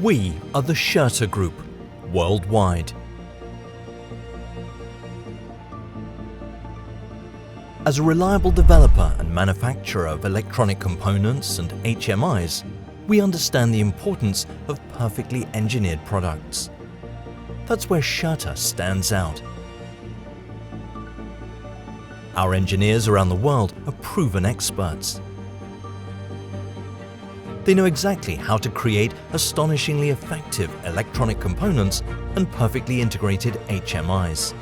We are the SCHURTER Group, worldwide. As a reliable developer and manufacturer of electronic components and HMIs, we understand the importance of perfectly engineered products. That's where SCHURTER stands out. Our engineers around the world are proven experts. They know exactly how to create astonishingly effective electronic components and perfectly integrated HMIs.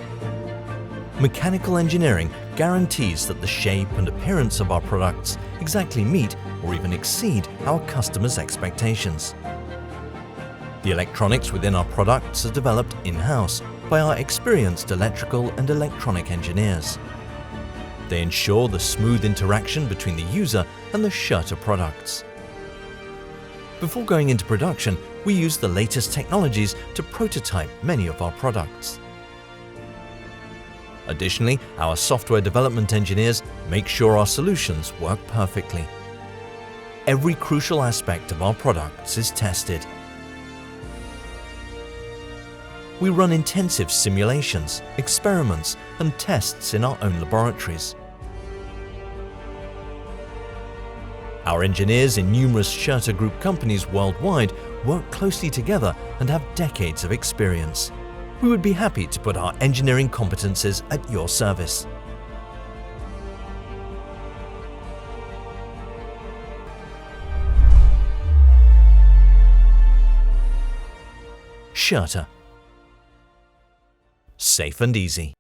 Mechanical engineering guarantees that the shape and appearance of our products exactly meet or even exceed our customers' expectations. The electronics within our products are developed in-house by our experienced electrical and electronic engineers. They ensure the smooth interaction between the user and the SCHURTER products. Before going into production, we use the latest technologies to prototype many of our products. Additionally, our software development engineers make sure our solutions work perfectly. Every crucial aspect of our products is tested. We run intensive simulations, experiments, and tests in our own laboratories. Our engineers in numerous SCHURTER Group companies worldwide work closely together and have decades of experience. We would be happy to put our engineering competences at your service. SCHURTER. Safe and easy.